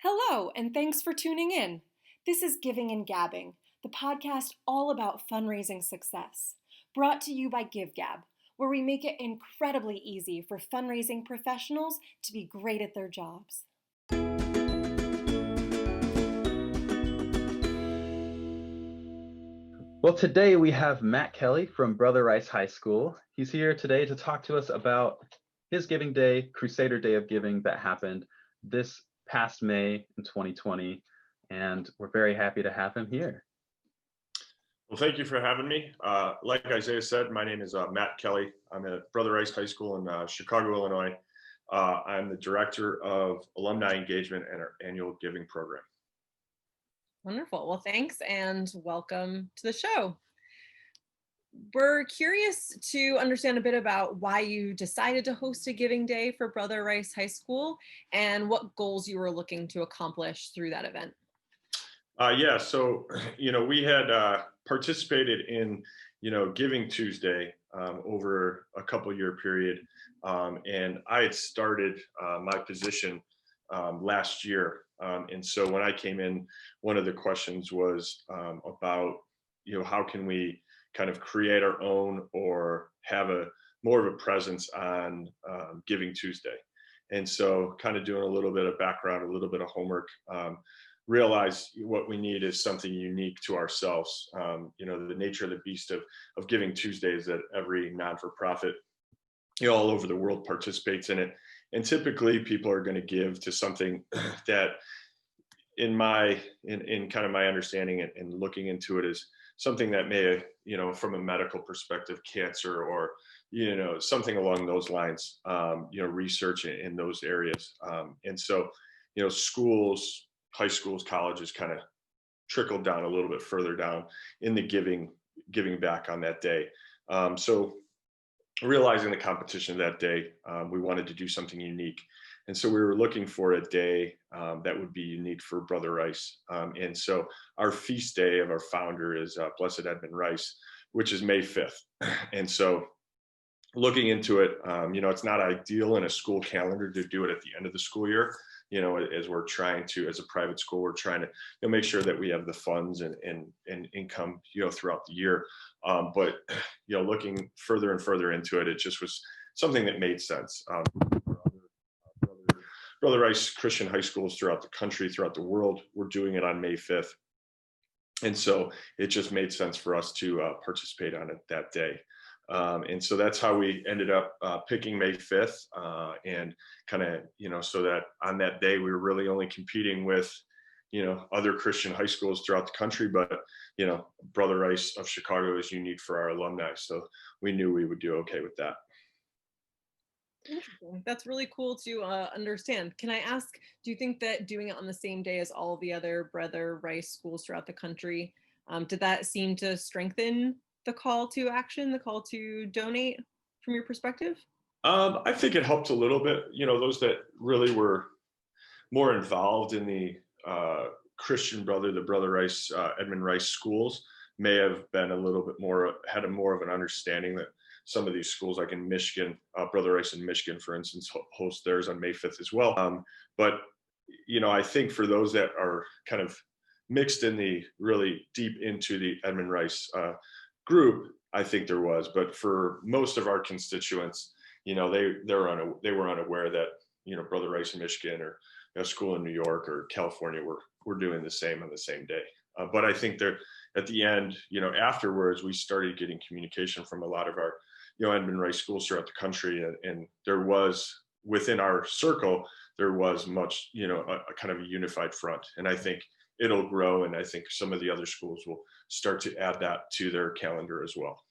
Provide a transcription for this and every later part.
Hello, and thanks for tuning in. This is Giving and Gabbing, the podcast all about fundraising success, brought to you by GiveGab, where we make it incredibly easy for fundraising professionals to be great at their jobs. Well, today we have Matt Kelly from Brother Rice High School. He's here today to talk to us about his Giving Day, Crusader Day of Giving that happened this past May in 2020, and we're very happy to have him here. Well, thank you for having me. Like Isaiah said, my name is Matt Kelly. I'm at Brother Rice High School in Chicago, Illinois. I'm the director of Alumni Engagement and our annual giving program. Wonderful. Well, thanks and welcome to the show. We're curious to understand a bit about why you decided to host a Giving Day for Brother Rice High School and what goals you were looking to accomplish through that event. So, we had participated in, Giving Tuesday over a couple-year period. And I had started my position last year. And so when I came in, one of the questions was about, how can we kind of create our own or have more of a presence on Giving Tuesday. And so kind of doing a little bit of background, a little bit of homework, realize what we need is something unique to ourselves. The nature of the beast of Giving Tuesday is that every non-for-profit, all over the world participates in it. And typically people are going to give to something that in kind of my understanding and looking into it is something that may, from a medical perspective, cancer or, something along those lines, research in those areas. And so, schools, high schools, colleges kind of trickled down a little bit further down in the giving back on that day. So realizing the competition that day, we wanted to do something unique. And so we were looking for a day that would be unique for Brother Rice. And so our feast day of our founder is Blessed Edmund Rice, which is May 5th. And so looking into it, it's not ideal in a school calendar to do it at the end of the school year. As we're trying to, as a private school, we're trying to make sure that we have the funds and income, throughout the year. But looking further and further into it, it just was something that made sense. Brother Rice Christian high schools throughout the country, throughout the world, we're doing it on May 5th. And so it just made sense for us to participate on it that day. And so that's how we ended up picking May 5th and kind of, so that on that day, we were really only competing with, other Christian high schools throughout the country. But, Brother Rice of Chicago is unique for our alumni. So we knew we would do okay with that. Interesting. That's really cool to understand. Can I ask, do you think that doing it on the same day as all the other Brother Rice schools throughout the country, did that seem to strengthen the call to action, the call to donate from your perspective? I think it helped a little bit. Those that really were more involved in the Christian the Brother Rice, Edmund Rice schools may have been a little bit more, had more of an understanding that some of these schools, like in Michigan, Brother Rice in Michigan, for instance, host theirs on May 5th as well. But, I think for those that are kind of mixed in the really deep into the Edmund Rice group, I think there was. But for most of our constituents, they were unaware that, Brother Rice in Michigan or a school in New York or California were doing the same on the same day. But I think at the end, afterwards, we started getting communication from a lot of our, Edmund Rice schools throughout the country. And there was, within our circle, there was much, a kind of a unified front. And I think it'll grow. And I think some of the other schools will start to add that to their calendar as well.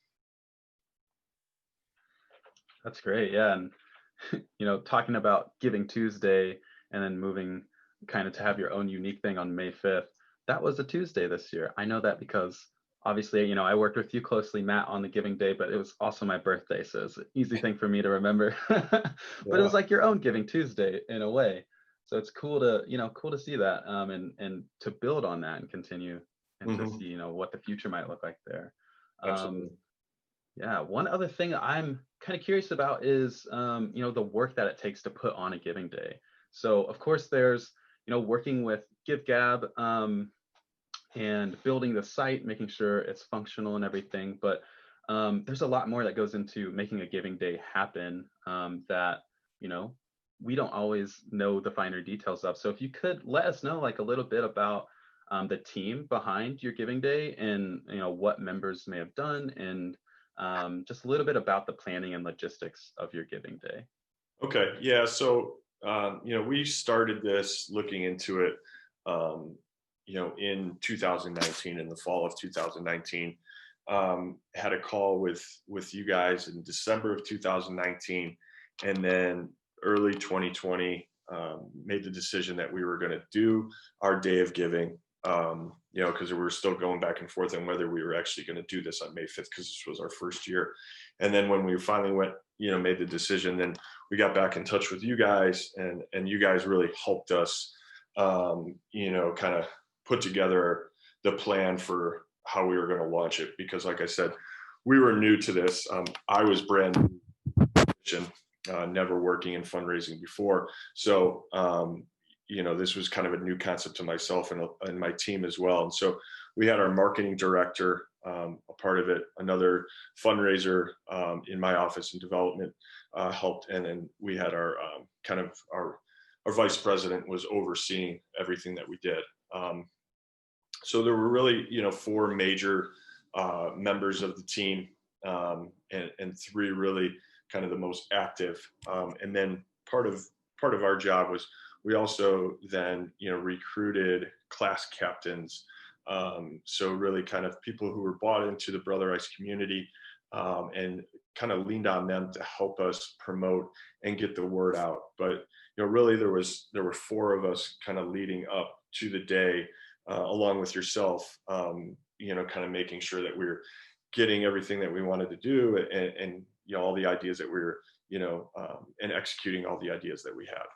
That's great. Yeah. And, talking about Giving Tuesday and then moving kind of to have your own unique thing on May 5th, that was a Tuesday this year. I know that because obviously, I worked with you closely, Matt, on the Giving Day, but it was also my birthday. So it's an easy thing for me to remember. But It was like your own Giving Tuesday in a way. So it's cool to, cool to see that and to build on that and continue and to see, what the future might look like there. Absolutely. Yeah. One other thing I'm kind of curious about is, the work that it takes to put on a Giving Day. So of course there's, working with GiveGab and building the site, making sure it's functional and everything. But there's a lot more that goes into making a giving day happen that, we don't always know the finer details of. So if you could let us know like a little bit about the team behind your giving day and, what members may have done, and just a little bit about the planning and logistics of your giving day. Okay. Yeah. So, we started this looking into it, in 2019, in the fall of 2019. Had a call with you guys in December of 2019, and then early 2020 made the decision that we were going to do our Day of Giving. Because we were still going back and forth on whether we were actually going to do this on May 5th, because this was our first year. And then when we finally went, made the decision, then we got back in touch with you guys, and you guys really helped us, kind of put together the plan for how we were going to launch it. Because like I said, we were new to this. I was brand new, never working in fundraising before. So, this was kind of a new concept to myself and my team as well. And so we had our marketing director, a part of it, another fundraiser in my office in development helped. And then we had our our vice president was overseeing everything that we did. So there were really, 4 major members of the team, and 3 really kind of the most active. And then part of our job was, we also then, recruited class captains. So really kind of people who were bought into the Brother Ice community, and kind of leaned on them to help us promote and get the word out. But, really there were 4 of us kind of leading up to the day, along with yourself, kind of making sure that we're getting everything that we wanted to do, and all the ideas that we were, and executing all the ideas that we had.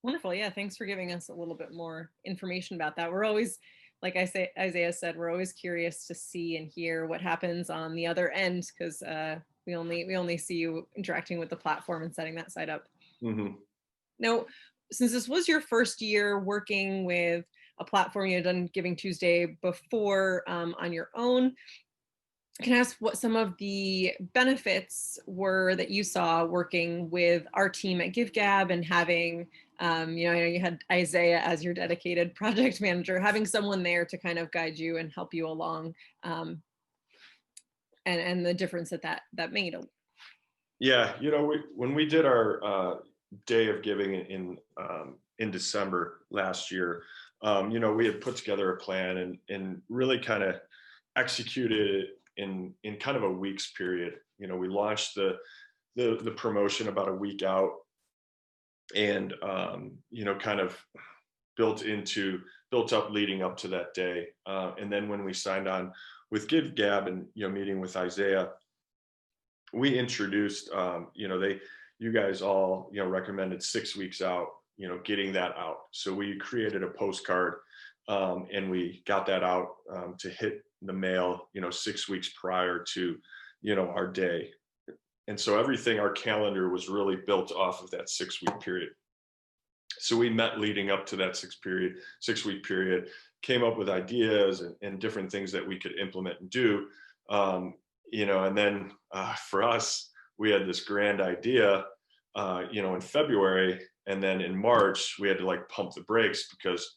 Wonderful. Yeah. Thanks for giving us a little bit more information about that. We're always, like Isaiah said, we're always curious to see and hear what happens on the other end, because we only see you interacting with the platform and setting that site up. Mm-hmm. Now, since this was your first year working with a platform, you had done Giving Tuesday before on your own, can I ask what some of the benefits were that you saw working with our team at GiveGab, and having, I know you had Isaiah as your dedicated project manager, having someone there to kind of guide you and help you along, and the difference that made? Yeah, when we did our Day of Giving in December last year, we had put together a plan and really kind of executed it in kind of a week's period. We launched the promotion about a week out, and kind of built up leading up to that day. And then when we signed on with GiveGab and meeting with Isaiah, we introduced you guys all recommended 6 weeks out, getting that out. So we created a postcard, and we got that out to hit the mail 6 weeks prior to our day. And so everything, our calendar was really built off of that 6-week period. So we met leading up to that 6-week period, came up with ideas and different things that we could implement and do. And then for us, we had this grand idea in February, and then in March we had to pump the brakes because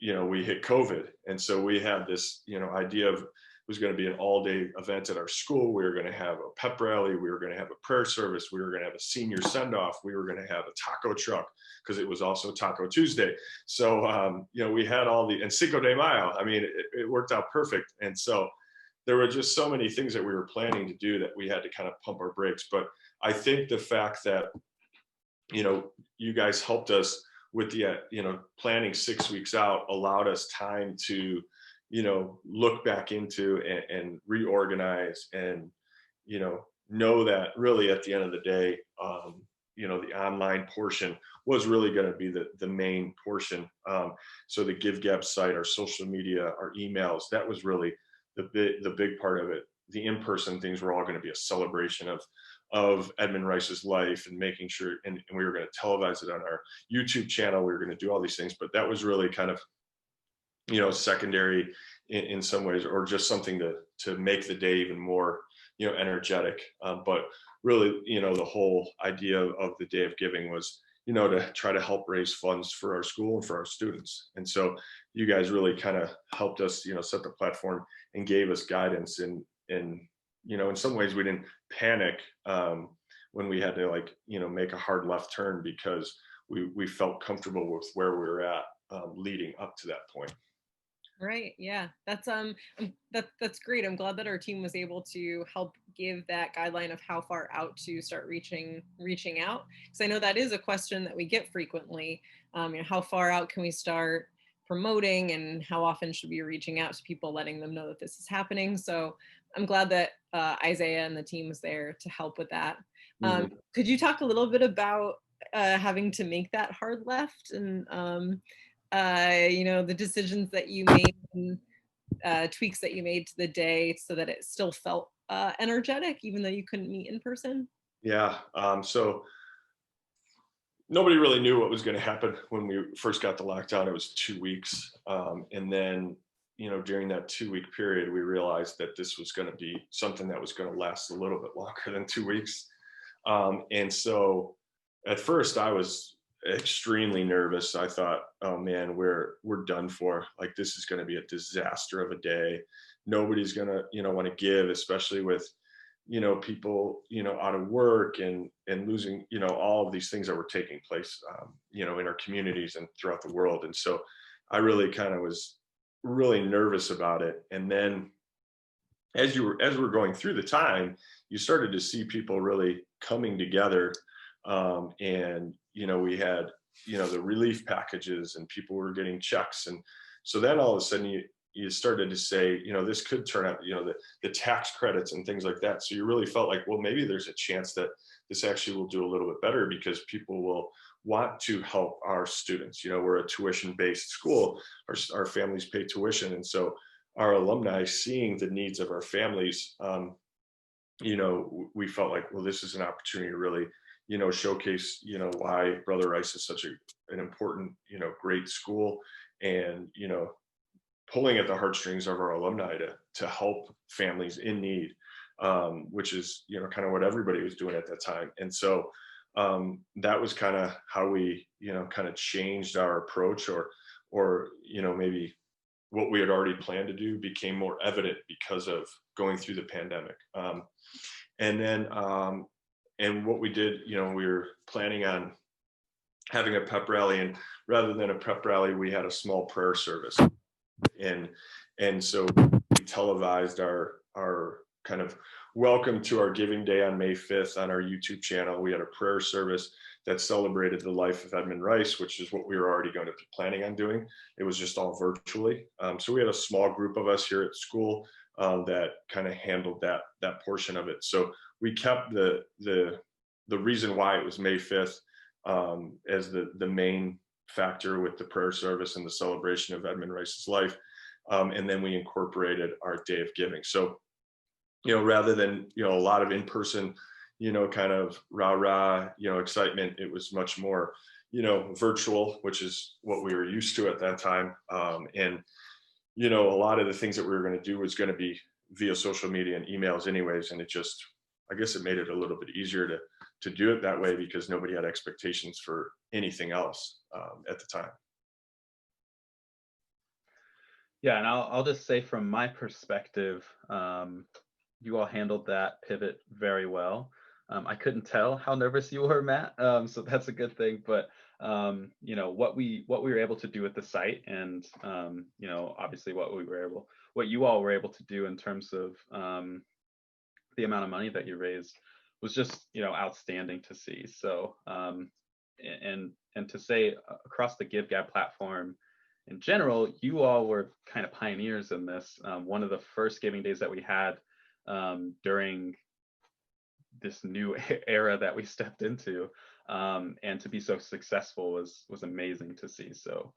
we hit COVID. And so we had this idea of, it was going to be an all-day event at our school. We were going to have a pep rally. We were going to have a prayer service. We were going to have a senior send-off. We were going to have a taco truck, because it was also Taco Tuesday. So, we had and Cinco de Mayo. I mean, it worked out perfect. And so there were just so many things that we were planning to do that we had to kind of pump our brakes. But I think the fact that, you guys helped us with the, planning 6 weeks out allowed us time to, look back into and reorganize and, know that really at the end of the day, the online portion was really going to be the main portion. So the GiveGab site, our social media, our emails, that was really the big part of it. The in-person things were all going to be a celebration of Edmund Rice's life and making sure, and we were going to televise it on our YouTube channel. We were going to do all these things, but that was really kind of, secondary in some ways, or just something to make the day even more, energetic. But really, the whole idea of the Day of Giving was, to try to help raise funds for our school and for our students. And so you guys really kind of helped us, set the platform and gave us guidance. And in some ways we didn't panic when we had to make a hard left turn, because we felt comfortable with where we were at leading up to that point. Right. Yeah. That's great. I'm glad that our team was able to help give that guideline of how far out to start reaching out. Because I know that is a question that we get frequently. How far out can we start promoting, and how often should we be reaching out to people, letting them know that this is happening? So I'm glad that Isaiah and the team was there to help with that. Could you talk a little bit about having to make that hard left, and the decisions that you made, and tweaks that you made to the day so that it still felt energetic, even though you couldn't meet in person? Yeah. So nobody really knew what was going to happen when we first got the lockdown. It was 2 weeks. And then, during that 2-week period, we realized that this was going to be something that was going to last a little bit longer than 2 weeks. And so at first I was extremely nervous. I thought, oh man, we're done for. Like, this is going to be a disaster of a day. Nobody's going to, want to give, especially with, people, out of work and losing, all of these things that were taking place, in our communities and throughout the world. And so I really kind of was really nervous about it. And then as we're going through the time, you started to see people really coming together. And, we had, the relief packages, and people were getting checks. And so then all of a sudden you started to say, this could turn out, the tax credits and things like that. So you really felt like, well, maybe there's a chance that this actually will do a little bit better, because people will want to help our students. We're a tuition-based school. Our families pay tuition. And so our alumni, seeing the needs of our families, we felt like, well, this is an opportunity to really, showcase, why Brother Rice is such an important, great school, and, pulling at the heartstrings of our alumni to help families in need, which is, kind of what everybody was doing at that time. And so that was kind of how we, kind of changed our approach, or, maybe what we had already planned to do became more evident because of going through the pandemic. And then, and what we did, we were planning on having a pep rally, and rather than a pep rally, we had a small prayer service. And so we televised our kind of welcome to our Giving Day on May 5th on our YouTube channel. We had a prayer service that celebrated the life of Edmund Rice, which is what we were already going to be planning on doing. It was just all virtually. So we had a small group of us here at school that kind of handled that portion of it. So we kept the reason why it was May 5th as the main factor, with the prayer service and the celebration of Edmund Rice's life. And then we incorporated our Day of Giving. So, rather than, a lot of in-person, kind of rah-rah, excitement, it was much more, virtual, which is what we were used to at that time. And, a lot of the things that we were going to do was going to be via social media and emails anyways. And I guess it made it a little bit easier to do it that way, because nobody had expectations for anything else at the time. Yeah, and I'll just say, from my perspective, you all handled that pivot very well. I couldn't tell how nervous you were, Matt, so that's a good thing. But what we were able to do with the site, and obviously what you all were able to do in terms of the amount of money that you raised was just outstanding to see. So and to say, across the GiveGab platform in general, you all were kind of pioneers in this. One of the first Giving Days that we had during this new era that we stepped into, and to be so successful was amazing to see. So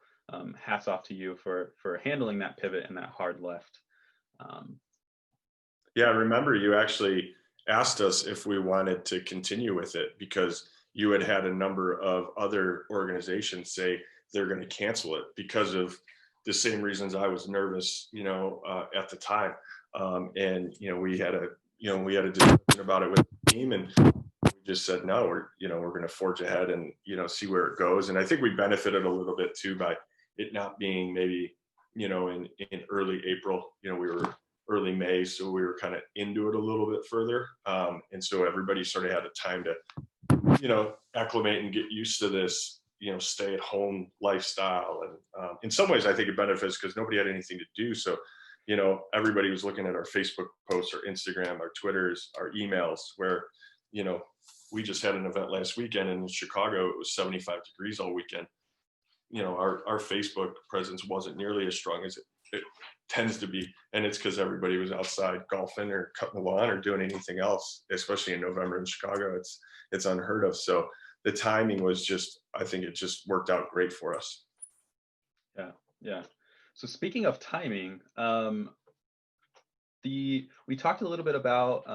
hats off to you for handling that pivot and that hard left. Yeah, I remember you actually asked us if we wanted to continue with it, because you had had a number of other organizations say they're going to cancel it because of the same reasons I was nervous, at the time. And, we had a discussion about it with the team, and we just said, no, we're going to forge ahead and, see where it goes. And I think we benefited a little bit too by it not being maybe, in early April, we were early May, so we were kind of into it a little bit further. And so everybody sort of had a time to, acclimate and get used to this, stay at home lifestyle. And in some ways, I think it benefits because nobody had anything to do. So, everybody was looking at our Facebook posts, our Instagram, our Twitters, our emails, where, we just had an event last weekend in Chicago. It was 75 degrees all weekend. Our Facebook presence wasn't nearly as strong as it tends to be. And it's because everybody was outside golfing or cutting the lawn or doing anything else, especially in November in Chicago. It's unheard of. So the timing was I think it just worked out great for us. Yeah. So speaking of timing, we talked a little bit about,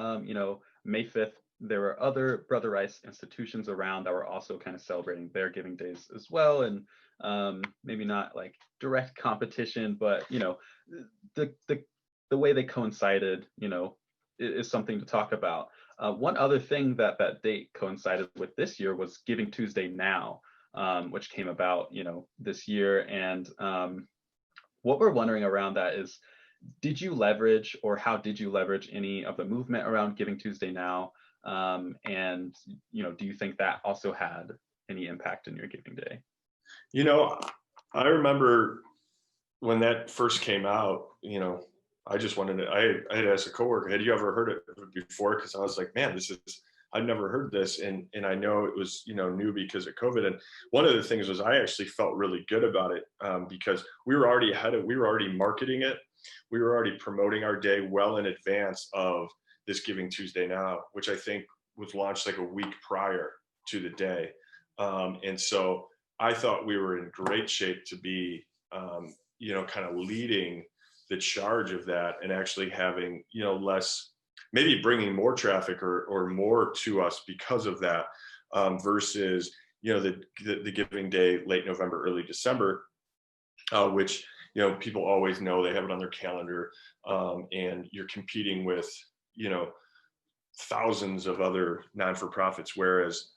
May 5th, there were other Brother Rice institutions around that were also kind of celebrating their giving days as well. And maybe not like direct competition, but, the way they coincided, is something to talk about. One other thing that date coincided with this year was Giving Tuesday Now, which came about, this year. And what we're wondering around that is, did you leverage, or how did you leverage any of the movement around Giving Tuesday Now? And, do you think that also had any impact in your giving day? I remember when that first came out, I just wanted to, I had asked a coworker, had you ever heard it before? Because I was like, man, I've never heard this. And I know it was, new because of COVID. And one of the things was I actually felt really good about it, because we were already marketing it. We were already promoting our day well in advance of this Giving Tuesday Now, which I think was launched like a week prior to the day. And so I thought we were in great shape to be, kind of leading the charge of that, and actually having, less, maybe bringing more traffic or more to us because of that, versus, the giving day, late November, early December, which, people always know, they have it on their calendar, and you're competing with, thousands of other non-for-profits, whereas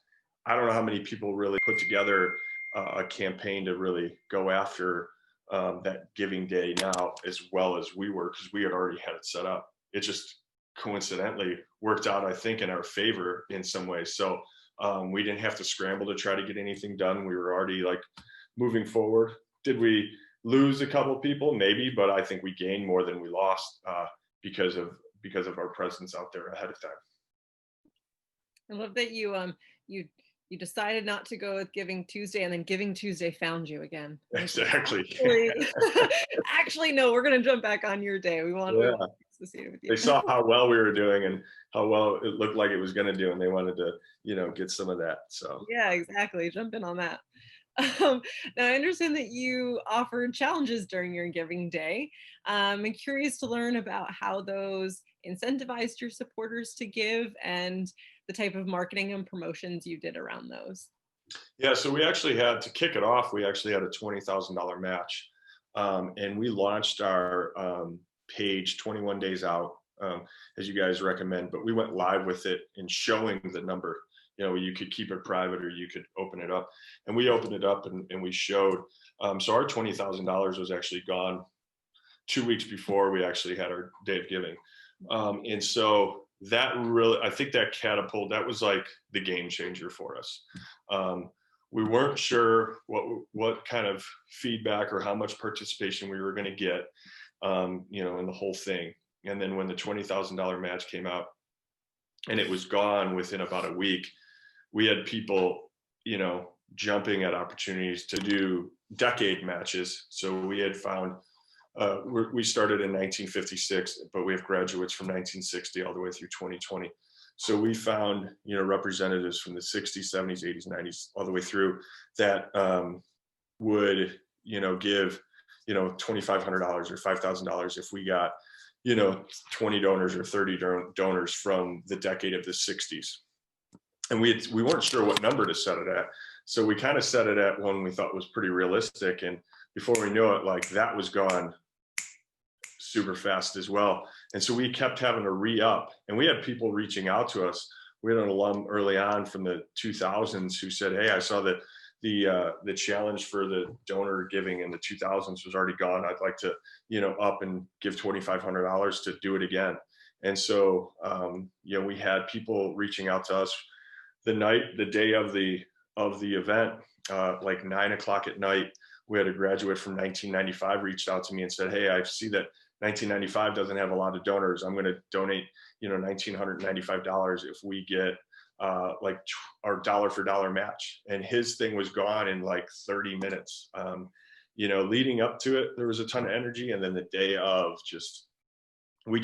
I don't know how many people really put together a campaign to really go after that giving day now as well as we were, because we had already had it set up. It just coincidentally worked out, I think, in our favor in some ways. So we didn't have to scramble to try to get anything done. We were already like moving forward. Did we lose a couple of people? Maybe, but I think we gained more than we lost because of our presence out there ahead of time. I love that you decided not to go with Giving Tuesday, and then Giving Tuesday found you again. Exactly. Actually, no, we're going to jump back on your day. We want to associate with you. They saw how well we were doing and how well it looked like it was going to do, and they wanted to, get some of that. So yeah, exactly. Jump in on that. Now, I understand that you offered challenges during your giving day. I'm curious to learn about how those incentivized your supporters to give, and the type of marketing and promotions you did around those. Yeah, so we actually had to kick it off. We actually had a $20,000 match, and we launched our page 21 days out, as you guys recommend. But we went live with it and showing the number. You could keep it private or you could open it up. And we opened it up and we showed. So our $20,000 was actually gone 2 weeks before we actually had our Day of Giving. And so that really, I think that was like the game changer for us. We weren't sure what kind of feedback or how much participation we were going to get, in the whole thing. And then when the $20,000 match came out and it was gone within about a week, we had people, jumping at opportunities to do decade matches. So we had found, we started in 1956, but we have graduates from 1960 all the way through 2020. So we found, representatives from the 60s, 70s, 80s, 90s, all the way through that would, give, $2,500 or $5,000 if we got, 20 donors or 30 donors from the decade of the 60s. And we weren't sure what number to set it at. So we kind of set it at one we thought was pretty realistic. And before we knew it, like that was gone super fast as well. And so we kept having to re-up, and we had people reaching out to us. We had an alum early on from the 2000s who said, hey, I saw that the challenge for the donor giving in the 2000s was already gone. I'd like to, up and give $2,500 to do it again. And so, we had people reaching out to us the day of the event, like 9 o'clock at night. We had a graduate from 1995 reached out to me and said, hey, I see that 1995 doesn't have a lot of donors. I'm going to donate, $1,995 if we get like our dollar for dollar match. And his thing was gone in like 30 minutes. Leading up to it, there was a ton of energy. And then the day of, we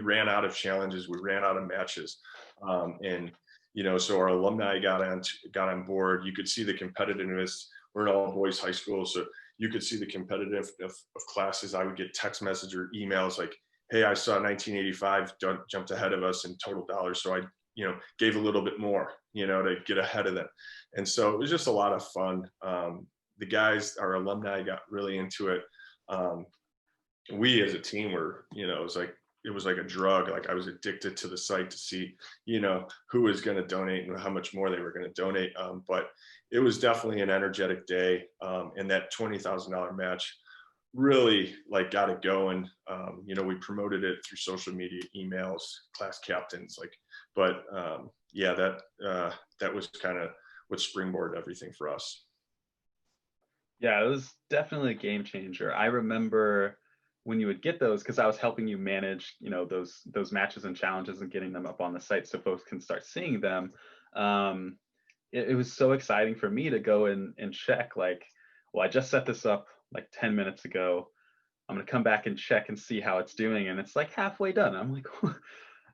ran out of challenges. We ran out of matches. So our alumni got on board. You could see the competitiveness. We're an all boys high school. So you could see the competitive of classes. I would get text message or emails like, hey, I saw 1985 jumped ahead of us in total dollars. So I, gave a little bit more, to get ahead of them. And so it was just a lot of fun. The guys, our alumni, got really into it. We as a team were, it was like a drug. Like I was addicted to the site to see, who was going to donate and how much more they were going to donate. But it was definitely an energetic day. And that $20,000 match really like got it going. We promoted it through social media, emails, class captains, that was kind of what springboarded everything for us. Yeah, it was definitely a game changer. I remember when you would get those, because I was helping you manage, those matches and challenges and getting them up on the site so folks can start seeing them. It was so exciting for me to go and check, like, well, I just set this up like 10 minutes ago. I'm going to come back and check and see how it's doing. And it's like halfway done. I'm like,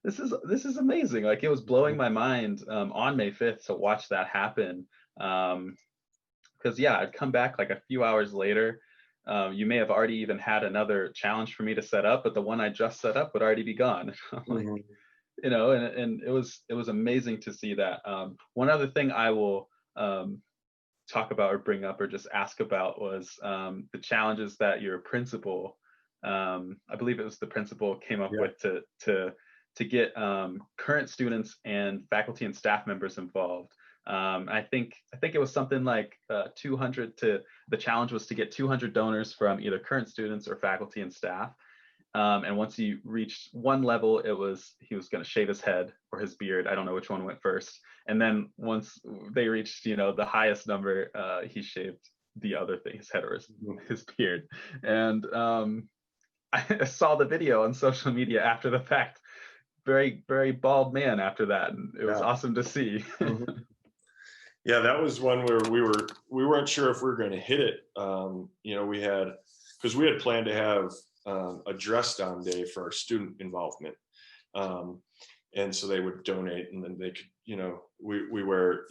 this is amazing. Like it was blowing my mind on May 5th to watch that happen. Because I'd come back like a few hours later. You may have already even had another challenge for me to set up, but the one I just set up would already be gone. Like, and it was amazing to see that. One other thing I will talk about or bring up or just ask about was the challenges that your principal, I believe it was the principal, came up with to get current students and faculty and staff members involved. I think it was something like 200 the challenge was to get 200 donors from either current students or faculty and staff. And once he reached one level, he was going to shave his head or his beard. I don't know which one went first. And then once they reached, the highest number, he shaved the other thing, his head or his beard. And I saw the video on social media after the fact. Very, very bald man after that. And it was awesome to see. Yeah, that was one where we weren't sure if we were going to hit it. We had planned to have a dress down day for our student involvement. And so they would donate, and then they could, we wear,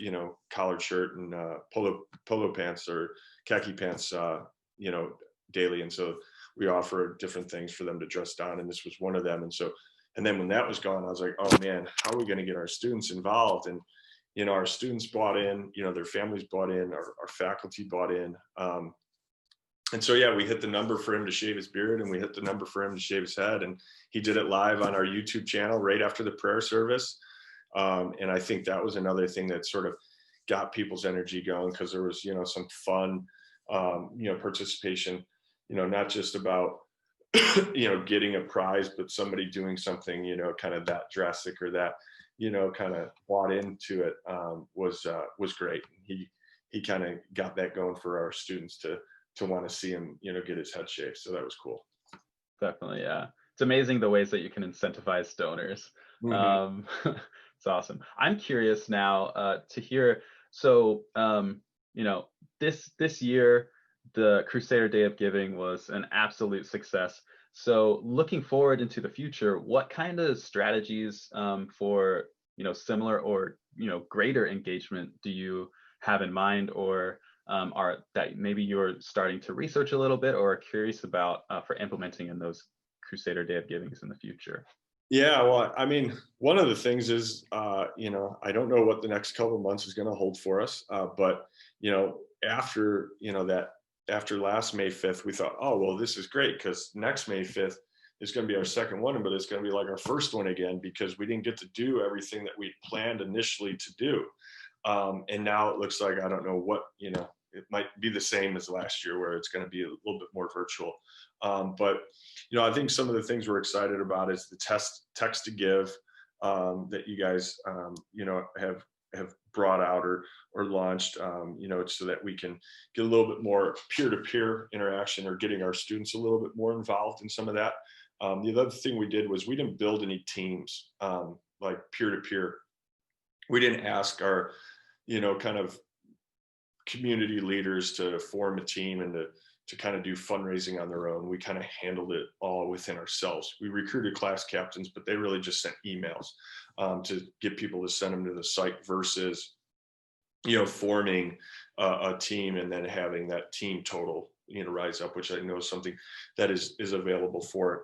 collared shirt and polo pants or khaki pants, daily. And so we offer different things for them to dress down, and this was one of them. And then when that was gone, I was like, oh man, how are we going to get our students involved? And our students bought in, their families bought in, our faculty bought in. And so, we hit the number for him to shave his beard, and we hit the number for him to shave his head. And he did it live on our YouTube channel right after the prayer service. And I think that was another thing that sort of got people's energy going, because there was, some fun, participation, not just about, getting a prize, but somebody doing something, kind of that drastic or that, kind of bought into it, was great. He kind of got that going for our students to want to see him, get his head shaved. So that was cool. Definitely. Yeah. It's amazing the ways that you can incentivize donors. Mm-hmm. It's awesome. I'm curious now to hear. So, this year, the Crusader Day of Giving was an absolute success. So looking forward into the future, what kind of strategies for, similar or, greater engagement do you have in mind, or are that maybe you're starting to research a little bit or are curious about for implementing in those Crusader Day of Givings in the future? Yeah, well, I mean, one of the things is, I don't know what the next couple of months is going to hold for us, but after after last May 5th, we thought, oh well, this is great because next May 5th is going to be our second one, but it's going to be like our first one again because we didn't get to do everything that we planned initially to do, and now it looks like I don't know what it might be the same as last year where it's going to be a little bit more virtual. But I think some of the things we're excited about is the text to give that you guys have brought out or launched, so that we can get a little bit more peer-to-peer interaction or getting our students a little bit more involved in some of that. The other thing we did was we didn't build any teams like peer-to-peer. We didn't ask our kind of community leaders to form a team and to kind of do fundraising on their own. We kind of handled it all within ourselves. We recruited class captains, but they really just sent emails to get people to send them to the site versus, forming a team and then having that team total, rise up, which I know is something that is available for it.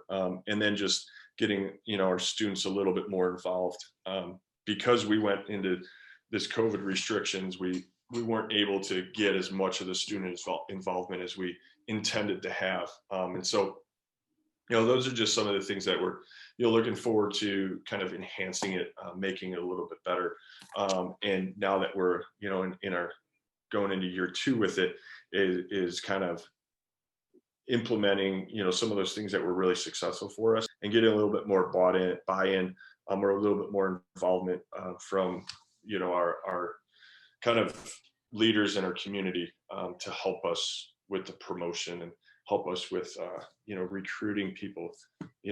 And then just getting, our students a little bit more involved. Because we went into this COVID restrictions, we weren't able to get as much of the student involvement as we intended to have. And so, those are just some of the things that we're, looking forward to kind of enhancing it, making it a little bit better. And now that we're, in our going into year 2 with it is kind of implementing, some of those things that were really successful for us and getting a little bit more buy-in, or a little bit more involvement from, our kind of leaders in our community to help us with the promotion and help us with recruiting people,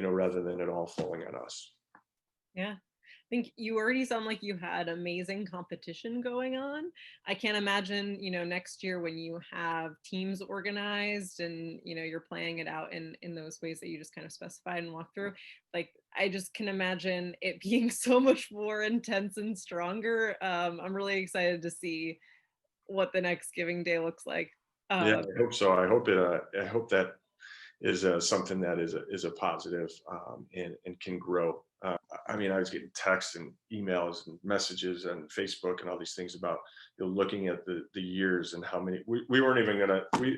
rather than it all falling on us. Yeah. I think you already sound like you had amazing competition going on. I can't imagine, next year when you have teams organized and, you're playing it out in those ways that you just kind of specified and walked through. Like, I just can imagine it being so much more intense and stronger. I'm really excited to see what the next Giving Day looks like. Yeah, I hope so. I hope that is something that is a positive and can grow. I mean, I was getting texts and emails and messages and Facebook and all these things about looking at the years and how many we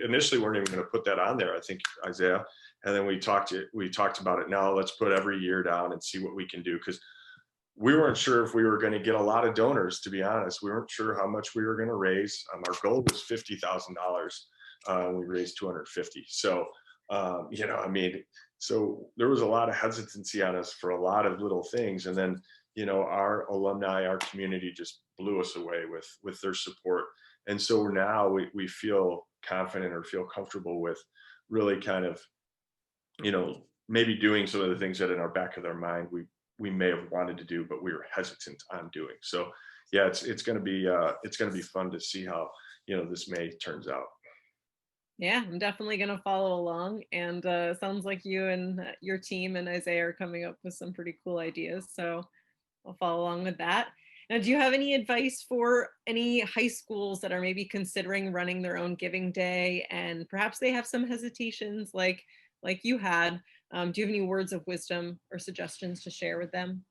initially weren't even gonna put that on there, I think, Isaiah, and then we talked about it. Now let's put every year down and see what we can do, because we weren't sure if we were going to get a lot of donors, to be honest. We weren't sure how much we were going to raise. Our goal was $50,000. We raised 250. So, so there was a lot of hesitancy on us for a lot of little things. And then, our alumni, our community just blew us away with their support. And so now we feel confident or feel comfortable with really kind of, maybe doing some of the things that in our back of our mind, we may have wanted to do, but we were hesitant on doing. So yeah, it's going to be fun to see how, this May turns out. Yeah, I'm definitely going to follow along. And sounds like you and your team and Isaiah are coming up with some pretty cool ideas. So I'll follow along with that. Now, do you have any advice for any high schools that are maybe considering running their own Giving Day and perhaps they have some hesitations like you had? Do you have any words of wisdom or suggestions to share with them?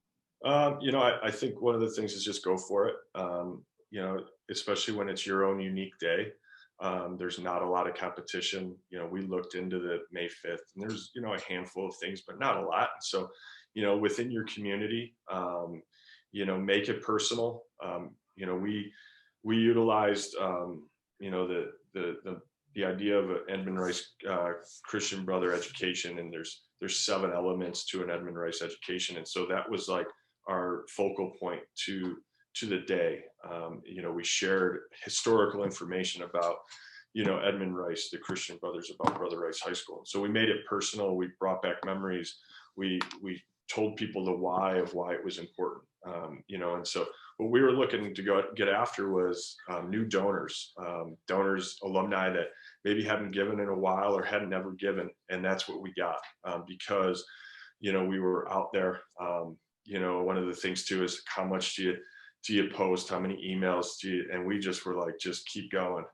I think one of the things is just go for it. Especially when it's your own unique day. There's not a lot of competition. We looked into the May 5th and there's, a handful of things, but not a lot. So, within your community, make it personal. We utilized, the idea of an Edmund Rice Christian Brother education, and there's 7 elements to an Edmund Rice education, and so that was like our focal point to the day. We shared historical information about Edmund Rice, the Christian Brothers, about Brother Rice High School. So we made it personal. We brought back memories. We told people the why of why it was important. And so what we were looking to get after was new donors, alumni that maybe hadn't given in a while or hadn't ever given, and that's what we got because we were out there. One of the things too is how much do do you post? How many emails do you, and we just were like, just keep going.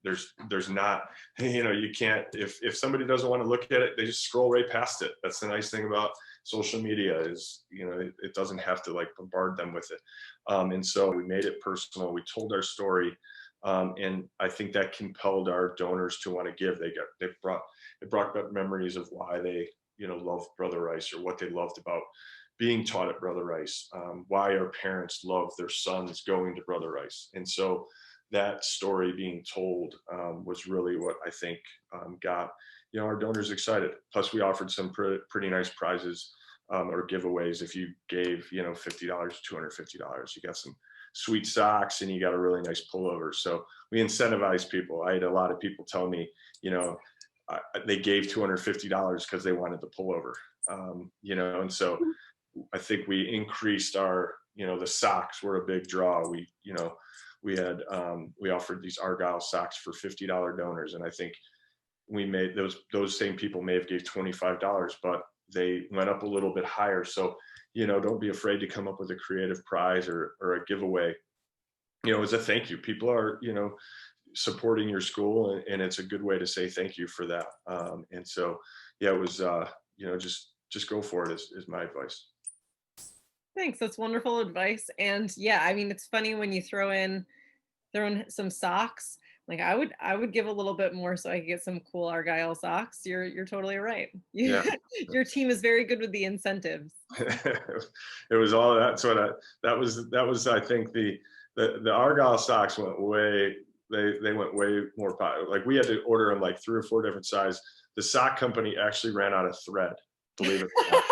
There's not, you can't, if somebody doesn't want to look at it, they just scroll right past it. That's the nice thing about social media is, it doesn't have to like bombard them with it. And so we made it personal. We told our story. And I think that compelled our donors to want to give. It brought back memories of why they, loved Brother Rice, or what they loved about being taught at Brother Rice, why our parents loved their sons going to Brother Rice. And so that story being told was really what I think got our donors excited. Plus, we offered some pretty nice prizes or giveaways. If you gave $50, $250, you got some sweet socks and you got a really nice pullover. So we incentivize people. I had a lot of people tell me, they gave $250 because they wanted the pullover. And so I think we increased our, the socks were a big draw. We offered these Argyle socks for $50 donors. And I think we made those same people may have gave $25, but they went up a little bit higher. So, don't be afraid to come up with a creative prize or a giveaway, as a thank you. People are, supporting your school, and it's a good way to say thank you for that. And so, yeah, it was, just go for it is my advice. Thanks. That's wonderful advice. And yeah, I mean, it's funny when you throw in some socks. Like I would give a little bit more so I could get some cool Argyle socks. You're totally right. Yeah. Your team is very good with the incentives. It was all that. So that was I think the Argyle socks went way, they went way more popular. Like we had to order them like 3 or 4 different sizes. The sock company actually ran out of thread, believe it or not.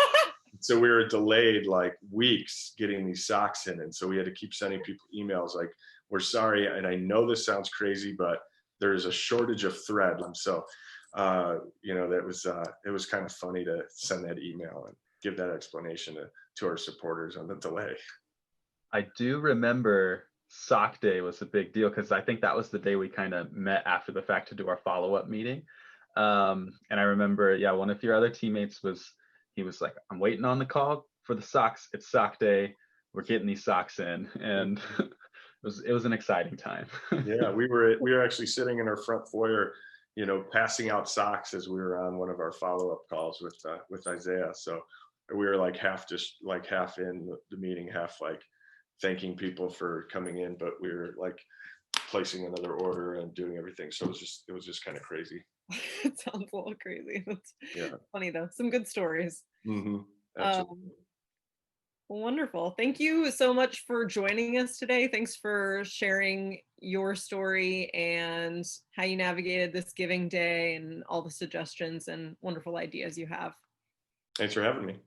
So we were delayed like weeks getting these socks in. And so we had to keep sending people emails like, we're sorry. And I know this sounds crazy, but there's a shortage of thread. So, it was kind of funny to send that email and give that explanation to our supporters on the delay. I do remember sock day was a big deal because I think that was the day we kind of met after the fact to do our follow-up meeting. And I remember, one of your other teammates he was like, I'm waiting on the call for the socks. It's sock day. We're getting these socks in. And it was an exciting time. Yeah, we were actually sitting in our front foyer, passing out socks as we were on one of our follow-up calls with Isaiah. So we were like half in the meeting, half like thanking people for coming in, but we were like placing another order and doing everything. So it was just kind of crazy. It sounds a little crazy. That's funny though. Some good stories. Mm-hmm. Absolutely. Wonderful. Thank you so much for joining us today. Thanks for sharing your story and how you navigated this Giving Day and all the suggestions and wonderful ideas you have. Thanks for having me.